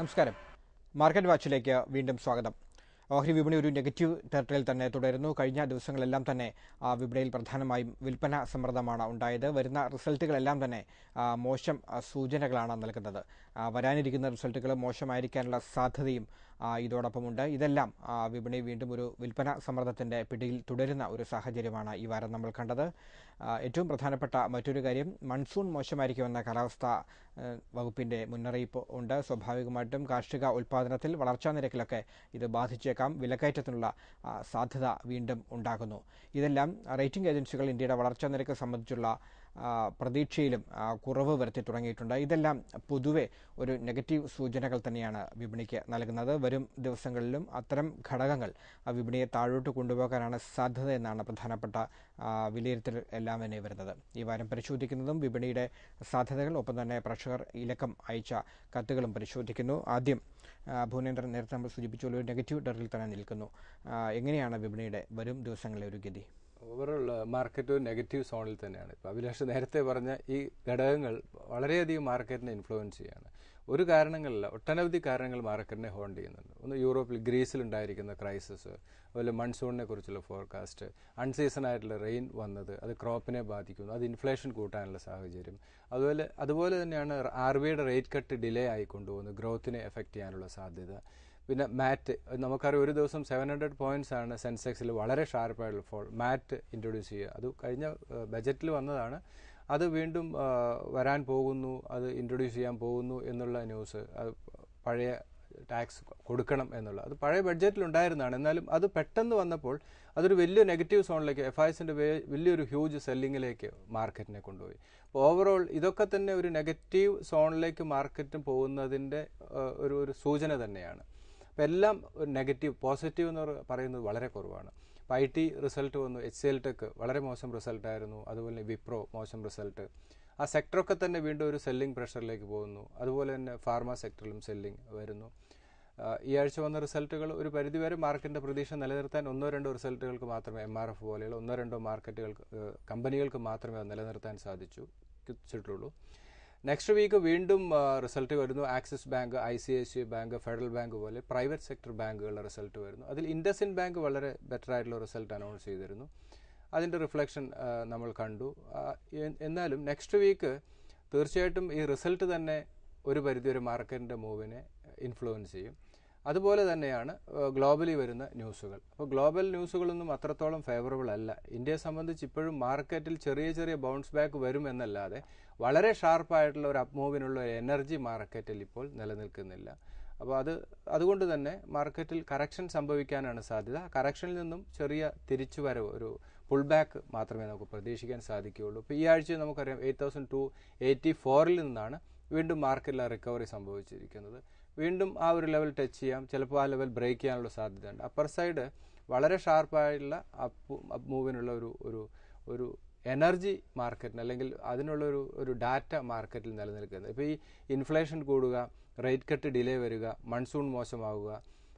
നമസ്കാരം. മാർക്കറ്റ് വാച്ചിലേക്ക് വീണ്ടും സ്വാഗതം. ഓഹരി വിപണി ഒരു നെഗറ്റീവ് ടെറിട്ടറിയിൽ തന്നെ തുടരുന്നു. കഴിഞ്ഞ ദിവസങ്ങളെല്ലാം തന്നെ വിപണിയിൽ പ്രധാനമായും വിൽപ്പന സമ്മർദ്ദമാണ് ഉണ്ടായത്. വരുന്ന റിസൾട്ടുകളെല്ലാം തന്നെ മോശം സൂചനകളാണ് നൽകുന്നത്. വരാനിരിക്കുന്ന റിസൾട്ടുകൾ മോശമായിരിക്കാനുള്ള സാധ്യതയും ഇതോടൊപ്പമുണ്ട്. ഇതെല്ലാം വിപണി വീണ്ടും ഒരു വിൽപ്പന സമ്മർദ്ദത്തിൻ്റെ പിടിയിൽ തുടരുന്ന ഒരു സാഹചര്യമാണ് ഈ വാരം നമ്മൾ കണ്ടത്. ഏറ്റവും പ്രധാനപ്പെട്ട മറ്റൊരു കാര്യം, മൺസൂൺ മോശമായിരിക്കുമെന്ന കാലാവസ്ഥാ വകുപ്പിൻ്റെ മുന്നറിയിപ്പ് ഉണ്ട്. സ്വാഭാവികമായിട്ടും കാർഷിക ഉൽപ്പാദനത്തിൽ വളർച്ചാ നിരക്കിലൊക്കെ ഇത് ബാധിച്ചേക്കാം. വിലക്കയറ്റത്തിനുള്ള സാധ്യത വീണ്ടും ഉണ്ടാകുന്നു. ഇതെല്ലാം റേറ്റിംഗ് ഏജൻസികൾ ഇന്ത്യയുടെ വളർച്ചാ നിരക്ക് സംബന്ധിച്ചുള്ള പ്രതീക്ഷയിലും കുറവ് വരുത്തി തുടങ്ങിയിട്ടുണ്ട്. ഇതെല്ലാം പൊതുവെ ഒരു നെഗറ്റീവ് സൂചനകൾ തന്നെയാണ് വിപണിക്ക് നൽകുന്നത്. വരും ദിവസങ്ങളിലും അത്തരം ഘടകങ്ങൾ വിപണിയെ താഴോട്ട് കൊണ്ടുപോകാനാണ് സാധ്യത എന്നാണ് പ്രധാനപ്പെട്ട വിലയിരുത്തൽ എല്ലാം തന്നെ വരുന്നത്. ഈ വാരം പരിശോധിക്കുന്നതും വിപണിയുടെ സാധ്യതകൾ, ഒപ്പം തന്നെ പ്രേക്ഷകർ ഇലക്കം അയച്ച കത്തുകളും പരിശോധിക്കുന്നു. ആദ്യം ഭുവനേന്ദ്രൻ നേരത്തെ നമ്മൾ സൂചിപ്പിച്ചുള്ള ഒരു നെഗറ്റീവ് ടെറിൽ തന്നെ നിൽക്കുന്നു. എങ്ങനെയാണ് വിപണിയുടെ വരും ദിവസങ്ങളിലെ ഒരു ഗതി? ഓവറോൾ മാർക്കറ്റ് ഒരു നെഗറ്റീവ് സോണിൽ തന്നെയാണ്. ഇപ്പോൾ അഭിലാഷ് നേരത്തെ പറഞ്ഞ ഈ ഘടകങ്ങൾ വളരെയധികം മാർക്കറ്റിനെ ഇൻഫ്ലുവൻസ് ചെയ്യാണ്. ഒരു കാരണങ്ങളില്ല, ഒട്ടനവധി കാരണങ്ങൾ മാർക്കറ്റിനെ ഹോൾഡ് ചെയ്യുന്നുണ്ട്. ഒന്ന് യൂറോപ്പിൽ, ഗ്രീസിൽ ഉണ്ടായിരിക്കുന്ന ക്രൈസിസ്, അതുപോലെ മൺസൂണിനെ കുറിച്ചുള്ള ഫോർകാസ്റ്റ്, അൺസീസൺ ആയിട്ടുള്ള റെയിൻ വന്നത് അത് ക്രോപ്പിനെ ബാധിക്കുന്നു, അത് ഇൻഫ്ലേഷൻ കൂട്ടാനുള്ള സാഹചര്യം. അതുപോലെ തന്നെയാണ് RBIയുടെ റേറ്റ് കട്ട് ഡിലേ ആയി കൊണ്ടുപോകുന്നത്, ഗ്രോത്തിനെ എഫക്റ്റ് ചെയ്യാനുള്ള സാധ്യത. പിന്നെ മാറ്റ്, നമുക്കറിയാം ഒരു ദിവസം 700 പോയിന്റ്സ് ആണ് സെൻസെക്സിൽ വളരെ ഷാർപ്പായിട്ടുള്ള ഫോൾ. മാറ്റ് ഇൻട്രൊഡ്യൂസ് ചെയ്യുക, അത് കഴിഞ്ഞ ബജറ്റിൽ വന്നതാണ്, അത് വീണ്ടും വരാൻ പോകുന്നു, അത് ഇൻട്രൊഡ്യൂസ് ചെയ്യാൻ പോകുന്നു എന്നുള്ള ന്യൂസ്. പഴയ ടാക്സ് കൊടുക്കണം എന്നുള്ള, അത് പഴയ ബഡ്ജറ്റിൽ ഉണ്ടായിരുന്നതാണ്. എന്നാലും അത് പെട്ടെന്ന് വന്നപ്പോൾ അതൊരു വലിയ നെഗറ്റീവ് സോണിലേക്ക്, FISന്റെ വലിയൊരു ഹ്യൂജ് സെല്ലിങ്ങിലേക്ക് മാർക്കറ്റിനെ കൊണ്ടുപോയി. അപ്പോൾ ഓവറോൾ ഇതൊക്കെ തന്നെ ഒരു നെഗറ്റീവ് സോണിലേക്ക് മാർക്കറ്റ് പോകുന്നതിൻ്റെ ഒരു സൂചന തന്നെയാണ്. അപ്പോൾ എല്ലാം ഒരു നെഗറ്റീവ്. പോസിറ്റീവ് എന്ന് പറയുന്നത് വളരെ കുറവാണ്. ഇപ്പോൾ IT റിസൾട്ട് വന്നു, HCL ടെക് വളരെ മോശം റിസൾട്ടായിരുന്നു, അതുപോലെ വിപ്രോ മോശം റിസൾട്ട്. ആ സെക്ടറൊക്കെ തന്നെ വീണ്ടും ഒരു സെല്ലിംഗ് പ്രഷറിലേക്ക് പോകുന്നു. അതുപോലെ തന്നെ ഫാർമ സെക്ടറിലും സെല്ലിംഗ് വരുന്നു. ഈ ആഴ്ച വന്ന റിസൾട്ടുകൾ ഒരു പരിധിവരെ മാർക്കറ്റിൻ്റെ പ്രതീക്ഷ നിലനിർത്താൻ 1-2 റിസൾട്ടുകൾക്ക് മാത്രമേ, MRF പോലെയുള്ള 1-2 കമ്പനികൾക്ക് മാത്രമേ അത് നിലനിർത്താൻ സാധിച്ചിട്ടുള്ളൂ. നെക്സ്റ്റ് വീക്ക് വീണ്ടും റിസൾട്ട് വരുന്നു. Axis bank, ICICI bank, federal bank പോലെ പ്രൈവറ്റ് സെക്ടർ ബാങ്കുകളുടെ റിസൾട്ട് വരുന്നു. അതിൽ ഇൻഡസിൻഡ് ബാങ്ക് വളരെ ബെറ്റർ ആയിട്ടുള്ള റിസൾട്ട് അനൗൺസ് ചെയ്തിരുന്നു. അതിൻ്റെ റിഫ്ലക്ഷൻ നമ്മൾ കണ്ടു. എന്നാലും നെക്സ്റ്റ് വീക്ക് തീർച്ചയായിട്ടും ഈ റിസൾട്ട് തന്നെ ഒരു പരിധി ഒരു മാർക്കറ്റിൻ്റെ മൂവിനെ ഇൻഫ്ലുവൻസ് ചെയ്യും. അതുപോലെ തന്നെയാണ് ഗ്ലോബലി വരുന്ന ന്യൂസുകൾ. അപ്പോൾ ഗ്ലോബൽ ന്യൂസുകളൊന്നും അത്രത്തോളം ഫേവറബിൾ അല്ല. ഇന്ത്യയെ സംബന്ധിച്ച് ഇപ്പോഴും മാർക്കറ്റിൽ ചെറിയ ചെറിയ ബൗൺസ് ബാക്ക് വരും എന്നല്ലാതെ വളരെ ഷാർപ്പായിട്ടുള്ള ഒരു അപ്പ് മൂവിനുള്ള ഒരു എനർജി മാർക്കറ്റിൽ ഇപ്പോൾ നിലനിൽക്കുന്നില്ല. അപ്പോൾ അതുകൊണ്ട് തന്നെ മാർക്കറ്റിൽ കറക്ഷൻ സംഭവിക്കാനാണ് സാധ്യത. കറക്ഷനിൽ നിന്നും ചെറിയ തിരിച്ചുവരവ്, ഒരു പുൾ ബാക്ക് മാത്രമേ നമുക്ക് പ്രതീക്ഷിക്കാൻ സാധിക്കുകയുള്ളൂ. ഇപ്പോൾ ഈ ആഴ്ച നമുക്കറിയാം 8284 നിന്നാണ് വീണ്ടും മാർക്കറ്റിൽ റിക്കവറി സംഭവിച്ചിരിക്കുന്നത്. വീണ്ടും ആ ഒരു ലെവൽ ടച്ച് ചെയ്യാം, ചിലപ്പോൾ ആ ലെവൽ ബ്രേക്ക് ചെയ്യാനുള്ള സാധ്യതയുണ്ട്. അപ്പർ സൈഡ് വളരെ ഷാർപ്പായിട്ടുള്ള അപ്പ് മൂവിനുള്ള ഒരു എനർജി മാർക്കറ്റിന്, അല്ലെങ്കിൽ അതിനുള്ള ഒരു ഡാറ്റ മാർക്കറ്റിൽ നിലനിൽക്കുന്നത്. ഇപ്പോൾ ഈ ഇൻഫ്ലേഷൻ കൂടുക, റേറ്റ് കട്ട് ഡിലേ വരിക, മൺസൂൺ മോശമാവുക,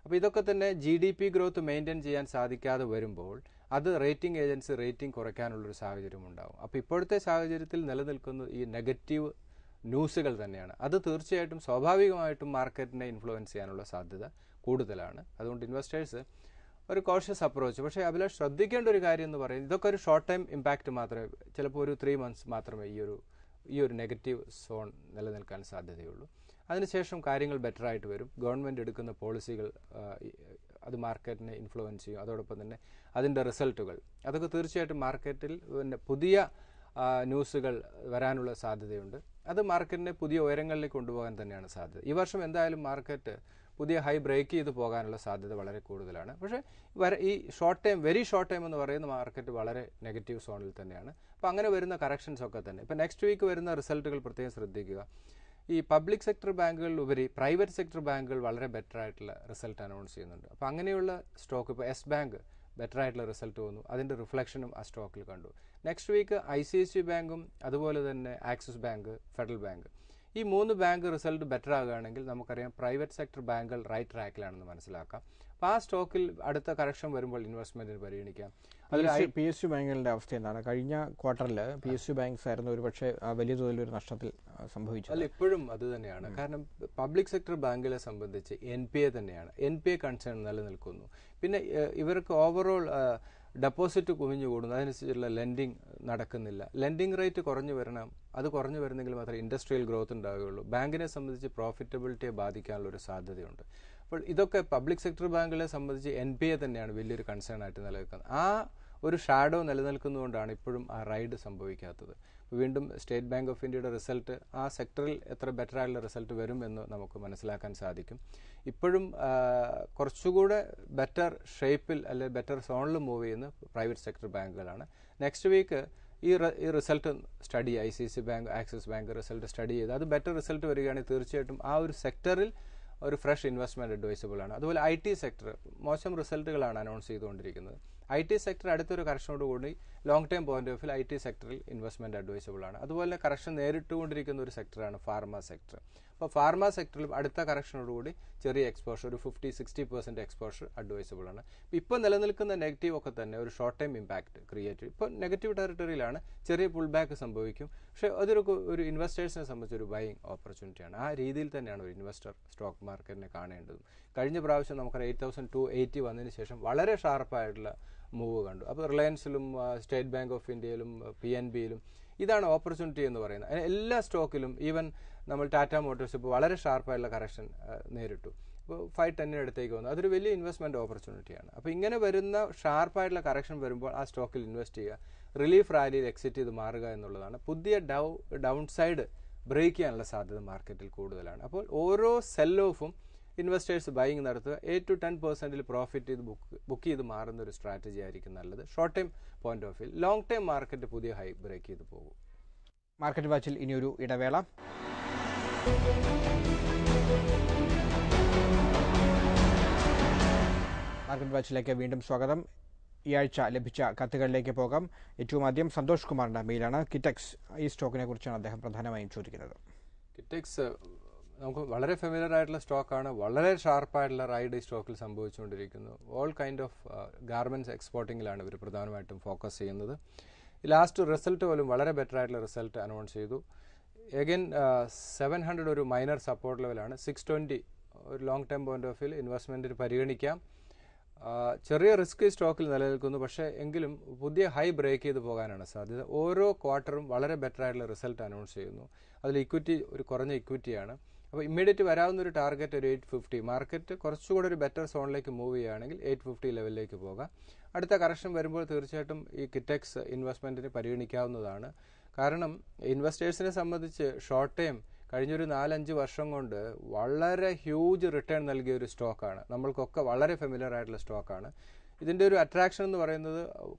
അപ്പോൾ ഇതൊക്കെ തന്നെ GDP ഗ്രോത്ത് മെയിൻറ്റെയിൻ ചെയ്യാൻ സാധിക്കാതെ വരുമ്പോൾ അത് റേറ്റിംഗ് ഏജൻസി റേറ്റിംഗ് കുറയ്ക്കാനുള്ളൊരു സാഹചര്യം ഉണ്ടാകും. അപ്പോൾ ഇപ്പോഴത്തെ സാഹചര്യത്തിൽ നിലനിൽക്കുന്ന ഈ നെഗറ്റീവ് ന്യൂസുകൾ തന്നെയാണ്. അത് തീർച്ചയായിട്ടും സ്വാഭാവികമായിട്ടും മാർക്കറ്റിനെ ഇൻഫ്ലുവൻസ് ചെയ്യാനുള്ള സാധ്യത കൂടുതലാണ്. അതുകൊണ്ട് ഇൻവെസ്റ്റേഴ്സ് ഒരു കോഷ്യസ് അപ്രോച്ച്. പക്ഷേ അഭിലാഷ്, ശ്രദ്ധിക്കേണ്ട ഒരു കാര്യം എന്ന് പറയുന്നത്, ഇതൊക്കെ ഒരു ഷോർട്ട് ടൈം ഇമ്പാക്റ്റ് മാത്രമേ, ചിലപ്പോൾ ഒരു 3 months മാത്രമേ ഈ ഒരു നെഗറ്റീവ് സോൺ നിലനിൽക്കാൻ സാധ്യതയുള്ളൂ. അതിനുശേഷം കാര്യങ്ങൾ ബെറ്ററായിട്ട് വരും. ഗവൺമെൻറ് എടുക്കുന്ന പോളിസികൾ അത് മാർക്കറ്റിനെ ഇൻഫ്ലുവൻസ് ചെയ്യും. അതോടൊപ്പം തന്നെ അതിൻ്റെ റിസൾട്ടുകൾ, അതൊക്കെ തീർച്ചയായിട്ടും മാർക്കറ്റിൽ പുതിയ ന്യൂസുകൾ വരാനുള്ള സാധ്യതയുണ്ട്. അത് മാർക്കറ്റിനെ പുതിയ ഉയരങ്ങളിലേക്ക് കൊണ്ടുപോകാൻ തന്നെയാണ് സാധ്യത. ഈ വർഷം എന്തായാലും മാർക്കറ്റ് പുതിയ ഹൈ ബ്രേക്ക് ചെയ്ത് പോകാനുള്ള സാധ്യത വളരെ കൂടുതലാണ്. പക്ഷേ ഈ വെരി ഷോർട്ട് ടൈം എന്ന് പറയുന്ന മാർക്കറ്റ് വളരെ നെഗറ്റീവ് സോണിൽ തന്നെയാണ്. അപ്പോൾ അങ്ങനെ വരുന്ന കറക്ഷൻസ് ഒക്കെ തന്നെ ഇപ്പോൾ നെക്സ്റ്റ് വീക്ക് വരുന്ന റിസൾട്ടുകൾ പ്രത്യേകം ശ്രദ്ധിക്കുക. ഈ പബ്ലിക് സെക്ടർ ബാങ്കുകളിലുപരി പ്രൈവറ്റ് സെക്ടർ ബാങ്കുകൾ വളരെ ബെറ്റർ ആയിട്ടുള്ള റിസൾട്ട് അനൗൺസ് ചെയ്യുന്നുണ്ട്. അപ്പോൾ അങ്ങനെയുള്ള സ്റ്റോക്ക്, ഇപ്പോൾ യെസ് ബാങ്ക് ബെറ്റർ ആയിട്ടുള്ള റിസൾട്ട് വന്നു, അതിൻ്റെ റിഫ്ലക്ഷനും ആ സ്റ്റോക്കിൽ കണ്ടു. നെക്സ്റ്റ് വീക്ക് ICICI ബാങ്കും അതുപോലെ തന്നെ ആക്സിസ് ബാങ്ക്, ഫെഡറൽ ബാങ്ക്, ഈ 3 ബാങ്ക് റിസൾട്ട് ബെറ്റർ ആകുകയാണെങ്കിൽ നമുക്കറിയാം പ്രൈവറ്റ് സെക്ടർ ബാങ്കുകൾ റൈറ്റ് ട്രാക്കിലാണെന്ന് മനസ്സിലാക്കാം. അപ്പോൾ ആ സ്റ്റോക്കിൽ അടുത്ത കറക്ഷൻ വരുമ്പോൾ ഇൻവെസ്റ്റ്മെന്റിന് പരിഗണിക്കാം. അതിൽ PSU ബാങ്കുകളുടെ അവസ്ഥ എന്താണ്? കഴിഞ്ഞ ക്വാർട്ടറിൽ PSU ബാങ്ക്സ് ആയിരുന്നു ഒരു പക്ഷേ വലിയ തോതിൽ ഒരു നഷ്ടത്തിൽ സംഭവിച്ചത്. അല്ല, ഇപ്പോഴും അത് തന്നെയാണ്. കാരണം പബ്ലിക് സെക്ടർ ബാങ്കുകളെ സംബന്ധിച്ച് NPA തന്നെയാണ്. NPA കൺസേൺ നിലനിൽക്കുന്നു. പിന്നെ ഇവർക്ക് ഓവറോൾ ഡെപ്പോസിറ്റ് കുമിഞ്ഞുകൂടുന്നു, അതനുസരിച്ചുള്ള ലെൻഡിങ് നടക്കുന്നില്ല. ലെൻഡിങ് റേറ്റ് കുറഞ്ഞു വരണം. അത് കുറഞ്ഞു വരുന്നെങ്കിൽ മാത്രമേ ഇൻഡസ്ട്രിയൽ ഗ്രോത്ത് ഉണ്ടാവുകയുള്ളൂ. ബാങ്കിനെ സംബന്ധിച്ച് പ്രോഫിറ്റബിലിറ്റിയെ ബാധിക്കാനുള്ള ഒരു സാധ്യതയുണ്ട്. അപ്പോൾ ഇതൊക്കെ പബ്ലിക് സെക്ടർ ബാങ്കുകളെ സംബന്ധിച്ച് NPA തന്നെയാണ് വലിയൊരു കൺസേൺ ആയിട്ട് നിലനിൽക്കുന്നത്. ആ ഒരു ഷാഡോ നിലനിൽക്കുന്നതുകൊണ്ടാണ് ഇപ്പോഴും ആ റൈഡ് സംഭവിക്കാത്തത്. വീണ്ടും സ്റ്റേറ്റ് ബാങ്ക് ഓഫ് ഇന്ത്യയുടെ റിസൾട്ട് ആ സെക്ടറിൽ എത്ര ബെറ്റർ ആയിട്ടുള്ള റിസൾട്ട് വരും എന്ന് നമുക്ക് മനസ്സിലാക്കാൻ സാധിക്കും. ഇപ്പോഴും കുറച്ചുകൂടെ ബെറ്റർ ഷേപ്പിൽ അല്ലെങ്കിൽ ബെറ്റർ സോണിൽ മൂവ് ചെയ്യുന്ന പ്രൈവറ്റ് സെക്ടർ ബാങ്കുകളാണ്. നെക്സ്റ്റ് വീക്ക് ഈ result study ICICI bank, axis bank result study ചെയ്ത് അത് ബെറ്റർ റിസൾട്ട് വരികയാണെങ്കിൽ തീർച്ചയായിട്ടും ആ ഒരു സെക്ടറിൽ ഒരു ഫ്രഷ് ഇൻവെസ്റ്റ്മെന്റ് അഡ്വൈസബിൾ ആണ്. അതുപോലെ IT സെക്ടർ മോശം റിസൾട്ടുകളാണ് അനൗൺസ് ചെയ്തുകൊണ്ടിരിക്കുന്നത്. IT സെക്ടർ അടുത്തൊരു കറക്ഷനോടുകൂടി long time point of view IT സെക്ടറിൽ ഇൻവെസ്റ്റ്മെന്റ് അഡ്വൈസബിൾ ആണ്. അതുപോലെ കറക്ഷൻ നേരിട്ടുകൊണ്ടിരിക്കുന്ന ഒരു സെക്ടറാണ് ഫാർമ സെക്ടർ. അപ്പോൾ ഫാർമ സെക്ടറിൽ അടുത്ത കറക്ഷനോടുകൂടി ചെറിയ എക്സ്പോഷർ, ഒരു 50-60% എക്സ്പോഷർ അഡ്വൈസബിൾ ആണ്. ഇപ്പോൾ നിലനിൽക്കുന്ന നെഗറ്റീവ് ഒക്കെ തന്നെ ഒരു ഷോർട്ട് ടൈം ഇമ്പാക്ട് ക്രിയേറ്റ് ചെയ്യും. ഇപ്പോൾ നെഗറ്റീവ് ടെറിട്ടറിയിലാണ്, ചെറിയ പുൾ ബാക്ക് സംഭവിക്കും. പക്ഷേ ഒരു ഇൻവെസ്റ്റേഴ്സിനെ സംബന്ധിച്ച് ഒരു ബൈയിങ് ഓപ്പർച്യൂണിറ്റിയാണ്. ആ രീതിയിൽ തന്നെയാണ് ഒരു ഇൻവെസ്റ്റർ സ്റ്റോക്ക് മാർക്കറ്റിനെ കാണേണ്ടതും. കഴിഞ്ഞ പ്രാവശ്യം നമുക്കറിയാം 8,280 വന്നതിന് ശേഷം വളരെ ഷാർപ്പായിട്ടുള്ള മൂവ് കണ്ടു. അപ്പോൾ റിലയൻസിലും സ്റ്റേറ്റ് ബാങ്ക് ഓഫ് ഇന്ത്യയിലും PNBയിലും ഇതാണ് ഓപ്പർച്യൂണിറ്റി എന്ന് പറയുന്നത്. എല്ലാ സ്റ്റോക്കിലും ഈവൻ നമ്മൾ ടാറ്റ മോട്ടോഴ്സ് ഇപ്പോൾ വളരെ ഷാർപ്പായിട്ടുള്ള കറക്ഷൻ നേരിട്ടു. ഇപ്പോൾ 510 അടുത്തേക്ക് വന്നു. അതൊരു വലിയ ഇൻവെസ്റ്റ്മെന്റ് ഓപ്പർച്യൂണിറ്റിയാണ്. അപ്പോൾ ഇങ്ങനെ വരുന്ന ഷാർപ്പായിട്ടുള്ള കറക്ഷൻ വരുമ്പോൾ ആ സ്റ്റോക്കിൽ ഇൻവെസ്റ്റ് ചെയ്യുക, റിലീഫ് റാലിയിൽ എക്സിറ്റ് ചെയ്ത് മാറുക എന്നുള്ളതാണ്. പുതിയ ഡൗൺ സൈഡ് ബ്രേക്ക് ചെയ്യാനുള്ള സാധ്യത മാർക്കറ്റിൽ കൂടുതലാണ്. അപ്പോൾ ഓരോ സെൽ ഓഫും ഇൻവെസ്റ്റേഴ്സ് ബൈയിങ് നടത്തുക, 8-10% പ്രോഫിറ്റ് ചെയ്ത് ബുക്ക് ചെയ്ത് മാറുന്ന ഒരു സ്ട്രാറ്റജി ആയിരിക്കും നല്ലത് short time point of view. Long time market പുതിയ ഹൈ ബ്രേക്ക് ചെയ്ത് പോകും. മാർക്കറ്റ് വാച്ചിൽ ഇനിയൊരു ഇടവേള. മാർക്കറ്റ് വാച്ചിലേക്ക് വീണ്ടും സ്വാഗതം. ഈ ആഴ്ച ലഭിച്ച കത്തുകളിലേക്ക് പോകാം. ഏറ്റവും ആദ്യം സന്തോഷ് കുമാറിന്റെ മെയിലാണ്. കിറ്റക്സ്, ഈ സ്റ്റോക്കിനെ കുറിച്ചാണ് അദ്ദേഹം പ്രധാനമായും ചോദിക്കുന്നത്. കിറ്റക്സ് നമുക്ക് വളരെ ഫെമിലിയർ ആയിട്ടുള്ള സ്റ്റോക്കാണ്. വളരെ ഷാർപ്പായിട്ടുള്ള റൈഡ് ഈ സ്റ്റോക്കിൽ സംഭവിച്ചുകൊണ്ടിരിക്കുന്നു. ഓൾ കൈൻഡ് ഓഫ് ഗാർമെന്റ്സ് എക്സ്പോർട്ടിങ്ങിലാണ് ഇവർ പ്രധാനമായിട്ടും ഫോക്കസ് ചെയ്യുന്നത്. ലാസ്റ്റ് റിസൾട്ട് പോലും വളരെ ബെറ്റർ ആയിട്ടുള്ള റിസൾട്ട് അനൗൺസ് ചെയ്തു. എഗൈൻ 700 ഒരു മൈനർ സപ്പോർട്ട് ലെവലാണ്. 620 ഒരു long time point of view ഇൻവെസ്റ്റ്മെന്റിന് പരിഗണിക്കാം. ചെറിയ റിസ്ക് ഈ സ്റ്റോക്കിൽ നിലനിൽക്കുന്നു. പക്ഷേ എങ്കിലും പുതിയ ഹൈ ബ്രേക്ക് ചെയ്ത് പോകാനാണ് സാധ്യത. ഓരോ ക്വാർട്ടറും വളരെ ബെറ്റർ ആയിട്ടുള്ള റിസൾട്ട് അനൗൺസ് ചെയ്യുന്നു. അതിൽ ഇക്വിറ്റി ഒരു കുറഞ്ഞ ഇക്വിറ്റിയാണ്. അപ്പോൾ ഇമ്മീഡിയറ്റ് വരാവുന്ന ഒരു ടാർഗറ്റ് ഒരു 850. മാർക്കറ്റ് കുറച്ചുകൂടെ ഒരു ബെറ്റർ സോണിലേക്ക് മൂവ് ചെയ്യുകയാണെങ്കിൽ 850 ലെവലിലേക്ക് പോകാം. അടുത്ത കറക്ഷൻ വരുമ്പോൾ തീർച്ചയായിട്ടും ഈ കിറ്റക്സ് ഇൻവെസ്റ്റ്മെന്റിന് പരിഗണിക്കാവുന്നതാണ്. കാരണം ഇൻവെസ്റ്റേഴ്സിനെ സംബന്ധിച്ച് ഷോർട്ട് ടൈം കഴിഞ്ഞൊരു 4-5 വർഷം കൊണ്ട് വളരെ ഹ്യൂജ് റിട്ടേൺ നൽകിയ ഒരു സ്റ്റോക്കാണ്. നമ്മൾക്കൊക്കെ വളരെ ഫെമിലിയർ ആയിട്ടുള്ള സ്റ്റോക്കാണ്. ഇതിൻ്റെ ഒരു അട്രാക്ഷൻ എന്ന് പറയുന്നത്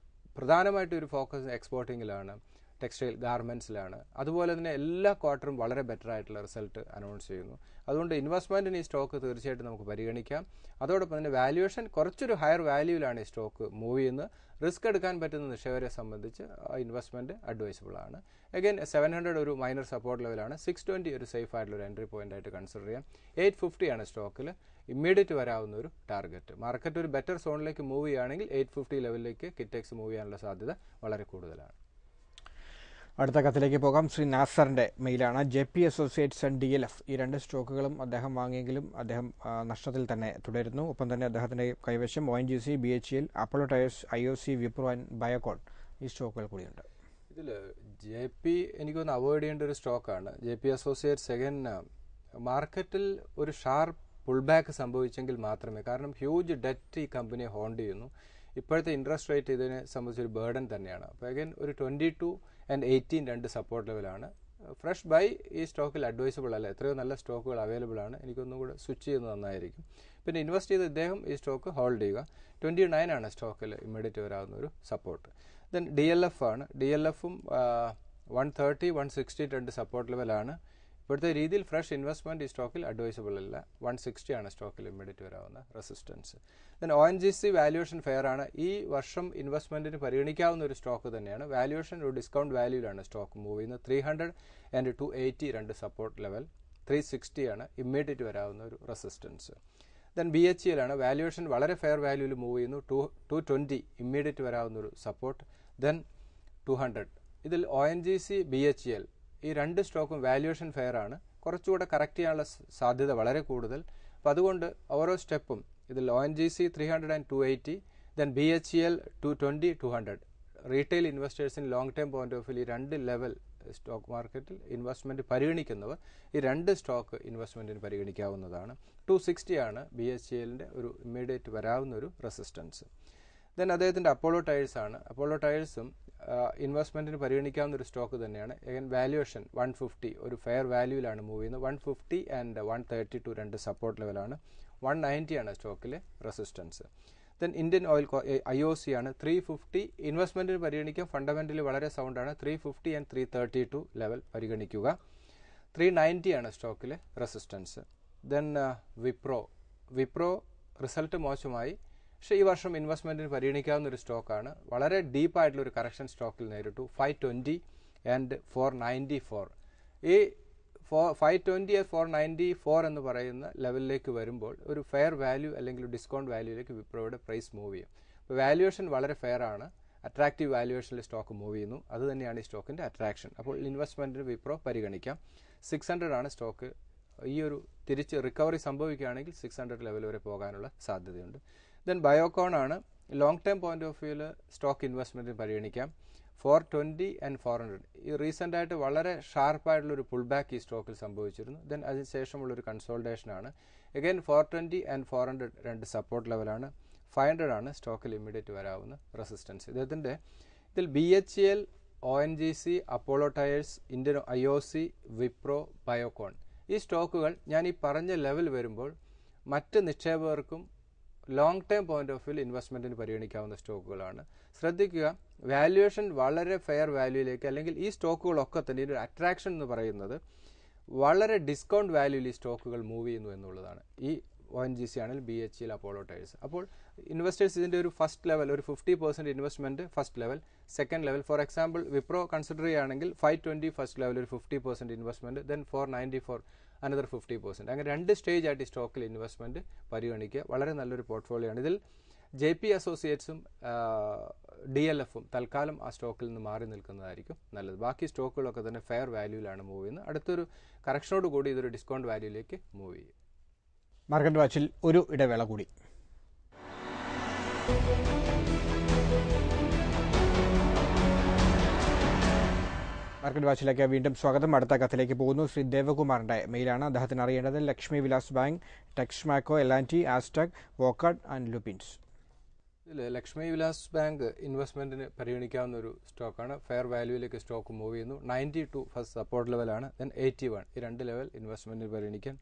പ്രധാനമായിട്ടും ഒരു ഫോക്കസ് എക്സ്പോർട്ടിങ്ങിലാണ്, ടെക്സ്റ്റൈൽ ഗാർമെന്റ്സിലാണ്. അതുപോലെ തന്നെ എല്ലാ ക്വാർട്ടറും വളരെ ബെറ്റർ ആയിട്ടുള്ള റിസൾട്ട് അനൗൺസ് ചെയ്യുന്നു. അതുകൊണ്ട് ഇൻവെസ്റ്റ്മെന്റിന് ഈ സ്റ്റോക്ക് തീർച്ചയായിട്ടും നമുക്ക് പരിഗണിക്കാം. അതോടൊപ്പം തന്നെ വാല്യുവേഷൻ കുറച്ചൊരു ഹയർ വാല്യൂവിലാണ് ഈ സ്റ്റോക്ക് മൂവ് ചെയ്യുന്നത്. റിസ്ക് എടുക്കാൻ പറ്റുന്ന നിക്ഷേപകരെ സംബന്ധിച്ച് ഇൻവെസ്റ്റ്മെന്റ് അഡ്വൈസബിൾ ആണ്. അഗൈൻ 700 ഒരു മൈനർ സപ്പോർട്ട് ലെവലാണ്. 620 ഒരു സേഫ് ആയിട്ടുള്ള ഒരു എൻട്രി പോയിന്റ് ആയിട്ട് കൺസിഡർ ചെയ്യാം. 850 ആണ് സ്റ്റോക്കിൽ ഇമ്മീഡിയറ്റ് വരാവുന്ന ഒരു ടാർഗറ്റ്. മാർക്കറ്റ് ഒരു ബെറ്റർ സോണിലേക്ക് മൂവ് ചെയ്യുകയാണെങ്കിൽ 850 ലെവലിലേക്ക് കിറ്റക്സ് മൂവ് ചെയ്യാനുള്ള സാധ്യത വളരെ കൂടുതലാണ്. അടുത്ത കത്തിലേക്ക് പോകാം. ശ്രീ നാസറിന്റെ മെയിലാണ്. JP അസോസിയേറ്റ്സ് ആൻഡ് DLF, ഈ രണ്ട് സ്റ്റോക്കുകളും അദ്ദേഹം വാങ്ങിയെങ്കിലും അദ്ദേഹം നഷ്ടത്തിൽ തന്നെ തുടരുന്നു. ഒപ്പം തന്നെ അദ്ദേഹത്തിന്റെ കൈവശം ONGC, BHEL, Apollo tyres, IOC, Wipro and Biocon ഈ സ്റ്റോക്കുകൾ കൂടിയുണ്ട്. ഇതിൽ JP എനിക്കൊന്ന് അവോയ്ഡ് ചെയ്യേണ്ട ഒരു സ്റ്റോക്കാണ്. JP അസോസിയേറ്റ്സ് അഗൈൻ മാർക്കറ്റിൽ ഒരു ഷാർപ്പ് പുൾ ബാക്ക് സംഭവിച്ചെങ്കിൽ മാത്രമേ, കാരണം ഹ്യൂജ് ഡെറ്റ് ഈ കമ്പനിയെ ഹോൾഡ് ചെയ്യുന്നു. ഇപ്പോഴത്തെ ഇൻട്രസ്റ്റ് റേറ്റ് ഇതിനെ സംബന്ധിച്ചൊരു ബേർഡൻ തന്നെയാണ്. അപ്പോൾ അഗൈൻ ഒരു 22 and 18 രണ്ട് സപ്പോർട്ട് ലെവലാണ്. ഫ്രഷ് ബൈ ഈ സ്റ്റോക്കിൽ അഡ്വൈസബിൾ അല്ല. എത്രയോ നല്ല സ്റ്റോക്കുകൾ അവൈലബിൾ ആണ്. എനിക്കൊന്നും കൂടെ സ്വിച്ച് ചെയ്യുന്നത് നന്നായിരിക്കും. പിന്നെ ഇൻവെസ്റ്റ് ചെയ്ത് ഇദ്ദേഹം ഈ സ്റ്റോക്ക് ഹോൾഡ് ചെയ്യുക. 29 ആണ് സ്റ്റോക്കിൽ ഇമ്മീഡിയറ്റ് വരാവുന്ന ഒരു സപ്പോർട്ട്. ദെൻ DLF ആണ്. DLFും 130, 160 രണ്ട് സപ്പോർട്ട് ലെവലാണ്. ഇപ്പോഴത്തെ രീതിയിൽ ഫ്രഷ് ഇൻവെസ്റ്റ്മെൻറ്റ് ഈ സ്റ്റോക്കിൽ അഡ്വൈസബിൾ അല്ല. 160 ആണ് സ്റ്റോക്കിൽ ഇമ്മീഡിയറ്റ് വരാവുന്ന resistance. Then ONGC valuation fair ആണ്. ഈ വർഷം ഇൻവെസ്റ്റ്മെൻറ്റിന് പരിഗണിക്കാവുന്ന ഒരു സ്റ്റോക്ക് തന്നെയാണ്. വാല്യുവേഷൻ ഒരു ഡിസ്കൗണ്ട് വാല്യൂലാണ് സ്റ്റോക്ക് മൂവ് ചെയ്യുന്നത്. 300 and 280 രണ്ട് സപ്പോർട്ട് ലെവൽ. 360 ആണ് ഇമ്മീഡിയറ്റ് വരാവുന്ന ഒരു റെസിസ്റ്റൻസ്. ദെൻ BHEL ആണ്. വാല്യുവേഷൻ വളരെ ഫെയർ വാല്യൂവിൽ മൂവ് ചെയ്യുന്നു. 220 ഇമ്മീഡിയറ്റ് വരാവുന്ന ഒരു സപ്പോർട്ട്. ദെൻ 200. ഇതിൽ ONGC BHEL ഈ രണ്ട് സ്റ്റോക്കും വാല്യുവേഷൻ ഫെയർ ആണ്. കുറച്ചുകൂടെ കറക്റ്റ് ചെയ്യാനുള്ള സാധ്യത വളരെ കൂടുതൽ. അപ്പോൾ അതുകൊണ്ട് ഓരോ സ്റ്റെപ്പും ഇതിൽ ONGC 300 and 280, then BHEL 220, 200. Retail ഇൻവെസ്റ്റേഴ്സിന് long term point of view ഈ രണ്ട് ലെവൽ സ്റ്റോക്ക് മാർക്കറ്റിൽ ഇൻവെസ്റ്റ്മെൻറ്റ് പരിഗണിക്കുന്നവർ ഈ രണ്ട് സ്റ്റോക്ക് ഇൻവെസ്റ്റ്മെൻറ്റിന് പരിഗണിക്കാവുന്നതാണ്. 260 ആണ് BHELൻ്റെ ഒരു ഇമ്മീഡിയറ്റ് വരാവുന്ന ഒരു റെസിസ്റ്റൻസ്. ദെൻ അദ്ദേഹത്തിൻ്റെ അപ്പോളോ ടയേഴ്സ് ആണ്. അപ്പോളോ ടയേഴ്സും ഇൻവെസ്റ്റ്മെൻറ്റിന് പരിഗണിക്കാവുന്ന ഒരു സ്റ്റോക്ക് തന്നെയാണ്. അഗൈൻ വാല്യുവേഷൻ 150 ഒരു ഫെയർ വാല്യൂവിലാണ് മൂവ് ചെയ്യുന്നത്. 150 and 132 രണ്ട് സപ്പോർട്ട് ലെവലാണ്. 190 ആണ് സ്റ്റോക്കിലെ resistance. Then Indian oil IOC ആണ്. 350 ഇൻവെസ്റ്റ്മെൻറ്റിന് പരിഗണിക്കാം. ഫണ്ടമെൻ്റലി വളരെ സൗണ്ടാണ്. 350 and 332 ലെവൽ പരിഗണിക്കുക. 390 ആണ് സ്റ്റോക്കിലെ റെസിസ്റ്റൻസ്. ദെൻ വിപ്രോ റിസൾട്ട് മോശമായി, പക്ഷേ ഈ വർഷം ഇൻവെസ്റ്റ്മെൻറ്റിന് പരിഗണിക്കാവുന്ന ഒരു സ്റ്റോക്കാണ്. വളരെ ഡീപ്പായിട്ടുള്ള ഒരു കറക്ഷൻ സ്റ്റോക്കിൽ നേരിട്ടു. 520 and 494. ഈ 520 and 494 എന്ന് പറയുന്ന ലെവലിലേക്ക് വരുമ്പോൾ ഒരു ഫെയർ വാല്യൂ അല്ലെങ്കിൽ ഡിസ്കൗണ്ട് വാല്യൂയിലേക്ക് വിപ്രോയുടെ പ്രൈസ് മൂവ് ചെയ്യും. അപ്പോൾ വാല്യുവേഷൻ വളരെ ഫെയർ ആണ്. അട്രാക്റ്റീവ് വാല്യുവേഷനിൽ സ്റ്റോക്ക് മൂവ് ചെയ്യുന്നു. അത് തന്നെയാണ് ഈ സ്റ്റോക്കിൻ്റെ അട്രാക്ഷൻ. അപ്പോൾ ഇൻവെസ്റ്റ്മെൻറ്റിന് വിപ്രോ പരിഗണിക്കാം. 600 ആണ് സ്റ്റോക്ക്. ഈ ഒരു തിരിച്ച് റിക്കവറി സംഭവിക്കുകയാണെങ്കിൽ 600 ലെവൽ വരെ പോകാനുള്ള സാധ്യതയുണ്ട്. ദെൻ ബയോകോൺ ആണ്. ലോങ് ടേം പോയിന്റ് ഓഫ് വ്യൂവിൽ സ്റ്റോക്ക് ഇൻവെസ്റ്റ്മെൻറ്റിന് പരിഗണിക്കാം. 420 and 400. ഈ റീസെൻ്റായിട്ട് വളരെ ഷാർപ്പായിട്ടുള്ളൊരു പുൾ ബാക്ക് ഈ സ്റ്റോക്കിൽ സംഭവിച്ചിരുന്നു. ദെൻ അതിനുശേഷമുള്ളൊരു കൺസോൾട്ടേഷനാണ്. അഗൈൻ 420 and 400 രണ്ട് സപ്പോർട്ട് ലെവലാണ്. 500 ആണ് സ്റ്റോക്കിൽ ഇമ്മീഡിയറ്റ് വരാവുന്ന റെസിസ്റ്റൻസ്. ഇതിൽ BHEL, ONGC, Apollo tyres, Indian IOC, Wipro, Biocon ഈ സ്റ്റോക്കുകൾ ഞാൻ ഈ പറഞ്ഞ ലെവൽ വരുമ്പോൾ മറ്റ് നിക്ഷേപകർക്കും ലോങ് ടേം പോയിന്റ് ഓഫ് വ്യൂവിൽ ഇൻവെസ്റ്റ്മെൻറ്റിന് പരിഗണിക്കാവുന്ന സ്റ്റോക്കുകളാണ്. ശ്രദ്ധിക്കുക, വാല്യുവേഷൻ വളരെ ഫെയർ വാല്യൂയിലേക്ക് അല്ലെങ്കിൽ ഈ സ്റ്റോക്കുകളൊക്കെ തന്നെ ഇതിൻ്റെ അട്രാക്ഷൻ എന്ന് പറയുന്നത് വളരെ ഡിസ്കൗണ്ട് വാല്യൂയിൽ ഈ സ്റ്റോക്കുകൾ മൂവ് ചെയ്യുന്നു എന്നുള്ളതാണ്. ഈ ONGC ആണെങ്കിൽ BHEL, അപ്പോളോ ടയേഴ്സ്. അപ്പോൾ ഇൻവെസ്റ്റേഴ്സ് ഇതിൻ്റെ ഒരു ഫസ്റ്റ് ലെവൽ ഒരു 50% investment first level, second level. For example Wipro consider ചെയ്യുകയാണെങ്കിൽ 520 ഫസ്റ്റ് ലെവൽ ഒരു 50% ഇൻവെസ്റ്റ്മെൻറ്റ്, ദെൻ 494 അനദർ 50%. അങ്ങനെ രണ്ട് സ്റ്റേജ് ആയിട്ട് ഈ സ്റ്റോക്കിൽ ഇൻവെസ്റ്റ്മെൻറ്റ് പരിഗണിക്കുക. വളരെ നല്ലൊരു പോർട്ട്ഫോളിയോ ആണ്. ഇതിൽ JP അസോസിയേറ്റ്സും DLFും തൽക്കാലം ആ സ്റ്റോക്കിൽ നിന്ന് മാറി നിൽക്കുന്നതായിരിക്കും നല്ലത്. ബാക്കി സ്റ്റോക്കുകളൊക്കെ തന്നെ ഫെയർ വാല്യൂവിലാണ് മൂവ് ചെയ്യുന്നത്. അടുത്തൊരു കറക്ഷനോട് കൂടി ഇതൊരു ഡിസ്കൗണ്ട് വാല്യൂയിലേക്ക് മൂവ് ചെയ്യും. മാർക്കറ്റ് വാച്ചിൽ ഒരു ഇടവേള കൂടി. മാർക്കറ്റ് വാച്ചിലേക്ക് വീണ്ടും സ്വാഗതം. അടുത്ത കത്തിലേക്ക് പോകുന്നു. ശ്രീ ദേവകുമാറിന്റെ മെയിലാണ്. അദ്ദേഹത്തിന് അറിയേണ്ടത് Lakshmi Vilas bank, Texmaco, L&T, Astec, Wockhardt and ലുപിൻസ്. ഇതിൽ ലക്ഷ്മി വിലാസ് ബാങ്ക് ഇൻവെസ്റ്റ്മെൻറ്റിന് പരിഗണിക്കാവുന്ന ഒരു സ്റ്റോക്കാണ്. ഫെയർ വാല്യൂയിലേക്ക് സ്റ്റോക്ക് മൂവ് ചെയ്യുന്നു. 92 ഫസ്റ്റ് സപ്പോർട്ട് ലെവലാണ്. ദെൻ 81 ഈ രണ്ട് ലെവൽ ഇൻവെസ്റ്റ്മെൻറ്റിന് പരിഗണിക്കാൻ.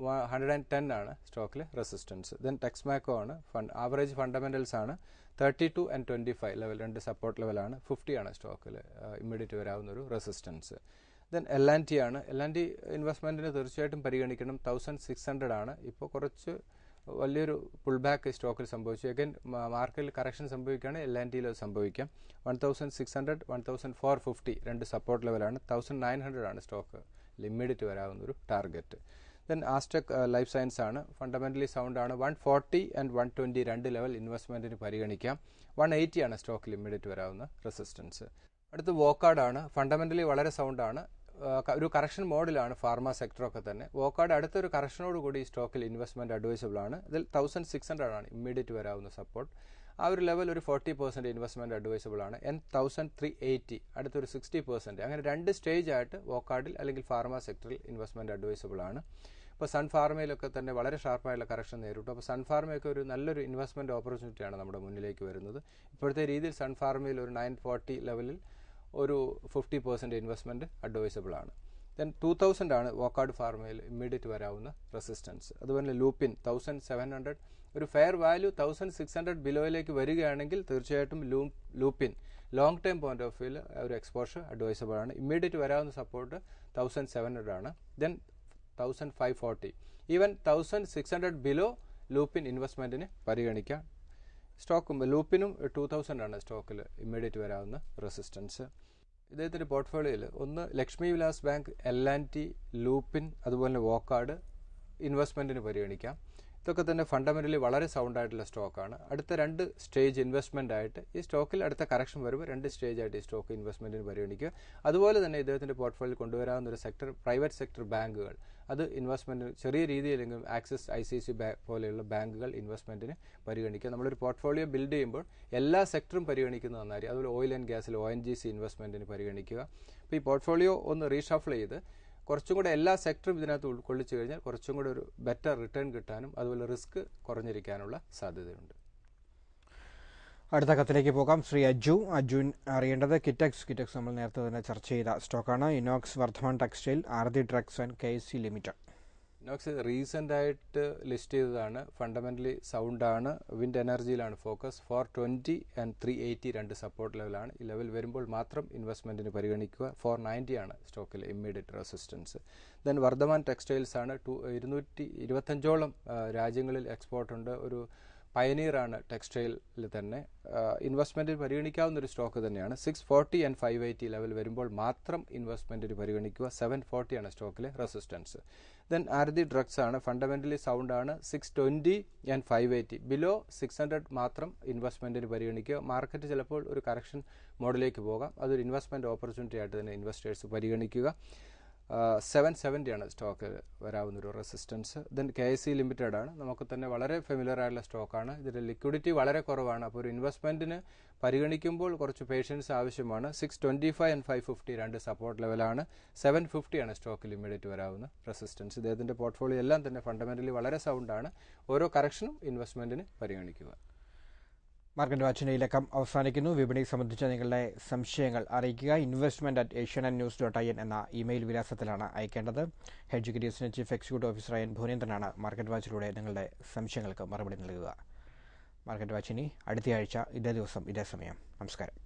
110 ആണ് സ്റ്റോക്കിൽ റെസിസ്റ്റൻസ്. ദെൻ ടെക്സ്മാക്കോ ആണ്. ആവറേജ് ഫണ്ടമെൻ്റൽസ് ആണ്. 32 and 25 ലെവൽ രണ്ട് സപ്പോർട്ട് ലെവലാണ്. 50 ആണ് സ്റ്റോക്കിൽ ഇമ്മീഡിയറ്റ് വരാവുന്ന ഒരു റെസിസ്റ്റൻസ്. ദെൻ L&T ആണ്. L&T ഇൻവെസ്റ്റ്മെൻറ്റിന് തീർച്ചയായിട്ടും പരിഗണിക്കണം. 1600 ആണ്. ഇപ്പോൾ കുറച്ച് വലിയൊരു പുൾ ബാക്ക് സ്റ്റോക്കിൽ സംഭവിച്ചു. അഗൈൻ മാർക്കറ്റിൽ കറക്ഷൻ സംഭവിക്കുകയാണെങ്കിൽ L&Tയിൽ അത് സംഭവിക്കാം. 1600, 1450 രണ്ട് സപ്പോർട്ട് ലെവലാണ്. 1900 ആണ് സ്റ്റോക്ക് ഇമ്മീഡിയറ്റ് വരാവുന്നൊരു target. Then Astec life science ആണ്. ഫണ്ടമെൻ്റലി സൗണ്ട് ആണ്. 140 and 120 രണ്ട് ലെവൽ ഇൻവെസ്റ്റ്മെൻറ്റിന് പരിഗണിക്കാം. 180 ആണ് സ്റ്റോക്കിൽ ഇമ്മീഡിയറ്റ് വരാവുന്ന റെസിസ്റ്റൻസ്. അടുത്ത് വോക്കാർഡ് ആണ്. ഫണ്ടമെൻ്റലി വളരെ സൗണ്ടാണ്. ഒരു കറക്ഷൻ മോഡിലാണ് ഫാർമ സെക്ടറൊക്കെ തന്നെ. വോക്കാർഡ് അടുത്തൊരു കറക്ഷനോട് കൂടി ഈ സ്റ്റോക്കിൽ ഇൻവെസ്റ്റ്മെൻറ്റ് അഡ്വൈസബിൾ ആണ്. ഇതിൽ 1600 ആണ് ഇമ്മീഡിയറ്റ് വരാവുന്ന സപ്പോർട്ട്. ആ ഒരു ലെവൽ ഒരു 40% ഇൻവെസ്റ്റ്മെൻറ്റ് അഡ്വൈസബിൾ ആണ്. 1380 അടുത്തൊരു 60%. അങ്ങനെ രണ്ട് സ്റ്റേജ് ആയിട്ട് വോക്കാർഡിൽ അല്ലെങ്കിൽ ഫാർമ സെക്ടറിൽ ഇൻവെസ്റ്റ്മെൻറ്റ് അഡ്വൈസബിൾ ആണ്. ഇപ്പോൾ സൺ ഫാർമയിലൊക്കെ തന്നെ വളരെ ഷാർപ്പായുള്ള കറക്ഷൻ നേരിട്ടു. അപ്പോൾ സൺ ഫാർമയൊക്കെ ഒരു നല്ലൊരു ഇൻവെസ്റ്റ്മെൻറ്റ് ഓപ്പർച്യൂണിറ്റിയാണ് നമ്മുടെ മുന്നിലേക്ക് വരുന്നത്. ഇപ്പോഴത്തെ രീതിയിൽ സൺ ഫാർമയിൽ ഒരു 940 ലെവലിൽ ഒരു 50% ഇൻവെസ്റ്റ്മെൻറ്റ് അഡ്വൈസബിൾ ആണ്. ദെൻ 2000 ആണ് വോക്കാർഡ് ഫാർമയിൽ ഇമ്മീഡിയറ്റ് വരാവുന്ന റെസിസ്റ്റൻസ്. അതുപോലെ ലൂപ്പിൻ 1700 ഒരു ഫെയർ വാല്യൂ 1600 ബിലോയിലേക്ക് വരികയാണെങ്കിൽ തീർച്ചയായിട്ടും Lupin long time point of വ്യൂവിൽ ഒരു എക്സ്പോഷർ അഡ്വൈസബിൾ ആണ്. ഇമ്മീഡിയറ്റ് വരാവുന്ന സപ്പോർട്ട് 1700 ആണ്. ദെൻ 1540, ഈവൻ 1600 ബിലോ ലൂപ്പിൻ ഇൻവെസ്റ്റ്മെൻറ്റിന് പരിഗണിക്കാം. സ്റ്റോക്കും ലൂപ്പിനും 2000 ആണ് സ്റ്റോക്കിൽ ഇമ്മീഡിയറ്റ് വരാവുന്ന റെസിസ്റ്റൻസ്. ഇദ്ദേഹത്തിൻ്റെ പോർട്ട്ഫോളിയോയിൽ ഒന്ന് ലക്ഷ്മി വിലാസ് ബാങ്ക്, L&T, ലൂപ്പിൻ, അതുപോലെ വോക്കാർഡ് ഇൻവെസ്റ്റ്മെൻറ്റിന് പരിഗണിക്കാം. ഇതൊക്കെ തന്നെ ഫണ്ടമെൻ്റലി വളരെ സൗണ്ടായിട്ടുള്ള സ്റ്റോക്കാണ്. അടുത്ത 2 സ്റ്റേജ് ഇൻവെസ്റ്റ്മെൻ്റ് ആയിട്ട് ഈ സ്റ്റോക്കിൽ അടുത്ത കറക്ഷൻ വരുമ്പോൾ 2 സ്റ്റേജ് ആയിട്ട് ഈ സ്റ്റോക്ക് ഇൻവെസ്റ്റ്മെൻറ്റിന് പരിഗണിക്കുക. അതുപോലെ തന്നെ ഇദ്ദേഹത്തിൻ്റെ പോർട്ട്ഫോളിയോയിൽ കൊണ്ടുവരാവുന്ന ഒരു സെക്ടർ പ്രൈവറ്റ് സെക്ടർ ബാങ്കുകൾ, അത് ഇൻവെസ്റ്റ്മെൻറ്റിന് ചെറിയ രീതിയിലെങ്കിലും ആക്സിസ്, ICICI പോലെയുള്ള ബാങ്കുകൾ ഇൻവെസ്റ്റ്മെൻറ്റിന് പരിഗണിക്കുക. നമ്മളൊരു പോർട്ട്ഫോളിയോ ബിൽഡ് ചെയ്യുമ്പോൾ എല്ലാ സെക്ടറും പരിഗണിക്കുന്നത് നന്നായിരിക്കും. അതുപോലെ ഓയിൽ ആൻഡ് ഗ്യാസിൽ ONGC ഇൻവെസ്റ്റ്മെൻറ്റിന് പരിഗണിക്കുക. അപ്പോൾ ഈ പോർട്ട്ഫോളിയോ ഒന്ന് റീഷഫിൾ ചെയ്ത് കുറച്ചും കൂടെ എല്ലാ സെക്ടറും ഇതിനകത്ത് ഉൾക്കൊള്ളിച്ചു കഴിഞ്ഞാൽ കുറച്ചും കൂടെ ഒരു ബെറ്റർ റിട്ടേൺ കിട്ടാനും അതുപോലെ റിസ്ക് കുറഞ്ഞിരിക്കാനുള്ള സാധ്യതയുണ്ട്. അടുത്ത കത്തിലേക്ക് പോകാം. ശ്രീ അജുൻ അറിയേണ്ടത് കിറ്റക്സ് നമ്മൾ നേരത്തെ തന്നെ ചർച്ച ചെയ്ത സ്റ്റോക്കാണ്. Inox, Vardhman textile, Aarti drugs and KC limited. Inox recent ആയിട്ട് ലിസ്റ്റ് ചെയ്തതാണ്. ഫണ്ടമെൻ്റലി സൗണ്ടാണ്. വിൻഡ് എനർജിയിലാണ് ഫോക്കസ്. 420 and 380 2 സപ്പോർട്ട് ലെവലാണ്. ഈ ലെവൽ വരുമ്പോൾ മാത്രം ഇൻവെസ്റ്റ്മെൻറ്റിന് പരിഗണിക്കുക. 490 ആണ് സ്റ്റോക്കിൽ immediate resistance. Then Vardhaman Textiles ആണ്. 225ഓളം രാജ്യങ്ങളിൽ എക്സ്പോർട്ടുണ്ട്. ഒരു പയനീറാണ് ടെക്സ്റ്റൈലിൽ തന്നെ. ഇൻവെസ്റ്റ്മെൻറ്റിന് പരിഗണിക്കാവുന്ന ഒരു സ്റ്റോക്ക് തന്നെയാണ്. 640 and 580 ലെവൽ വരുമ്പോൾ മാത്രം ഇൻവെസ്റ്റ്മെൻറ്റിന് പരിഗണിക്കുക. 740 ആണ് സ്റ്റോക്കിലെ റെസിസ്റ്റൻസ്. ദെൻ ആർതി ഡ്രഗ്സ് ആണ്. ഫണ്ടമെൻ്റലി സൗണ്ട് ആണ്. 620 and 580 ബിലോ 600 മാത്രം ഇൻവെസ്റ്റ്മെൻറ്റിന് പരിഗണിക്കുക. മാർക്കറ്റ് ചിലപ്പോൾ ഒരു കറക്ഷൻ മോഡിലേക്ക് പോകാം. അതൊരു ഇൻവെസ്റ്റ്മെൻറ്റ് ഓപ്പർച്യൂണിറ്റി ആയിട്ട് തന്നെ ഇൻവെസ്റ്റേഴ്സ് പരിഗണിക്കുക. 770 ആണ് സ്റ്റോക്ക് വരാവുന്നൊരു റെസിസ്റ്റൻസ്. ദെൻ KC ലിമിറ്റഡ് ആണ്. നമുക്ക് തന്നെ വളരെ ഫെമിലിയർ ആയിട്ടുള്ള സ്റ്റോക്കാണ്. ഇതിൻ്റെ ലിക്വിഡിറ്റി വളരെ കുറവാണ്. അപ്പോൾ ഒരു ഇൻവെസ്റ്റ്മെൻറ്റിന് പരിഗണിക്കുമ്പോൾ കുറച്ച് പേഷ്യൻസ് ആവശ്യമാണ്. 625 and 550 2 സപ്പോർട്ട് ലെവലാണ്. 750 ആണ് സ്റ്റോക്കിൽ ഇമ്മീഡിയറ്റ് വരാവുന്ന റെസിസ്റ്റൻസ്. ഇദ്ദേഹത്തിൻ്റെ പോർട്ട്ഫോളിയോ എല്ലാം തന്നെ ഫണ്ടമെൻ്റലി വളരെ സൗണ്ടാണ്. ഓരോ കറക്ഷനും ഇൻവെസ്റ്റ്മെൻറ്റിന് പരിഗണിക്കുക. മാർക്കറ്റ് വാച്ചിൻ്റെ ഈ ലക്കം അവസാനിക്കുന്നു. വിപണി സംബന്ധിച്ച നിങ്ങളുടെ സംശയങ്ങൾ അറിയിക്കുക. investment@asiannews.in എന്ന ഇമെയിൽ വിലാസത്തിലാണ് അയക്കേണ്ടത്. ഹെഡ്ജ് ഗിരീസിന് ചീഫ് എക്സിക്യൂട്ടീവ് ഓഫീസർ IN ഭുവനേന്ദ്രനാണ് മാർക്കറ്റ് വാച്ചിലൂടെ നിങ്ങളുടെ സംശയങ്ങൾക്ക് മറുപടി നൽകുക. മാർക്കറ്റ് വാച്ചിനി അടുത്തയാഴ്ച ഇതേ ദിവസം ഇതേ സമയം. നമസ്കാരം.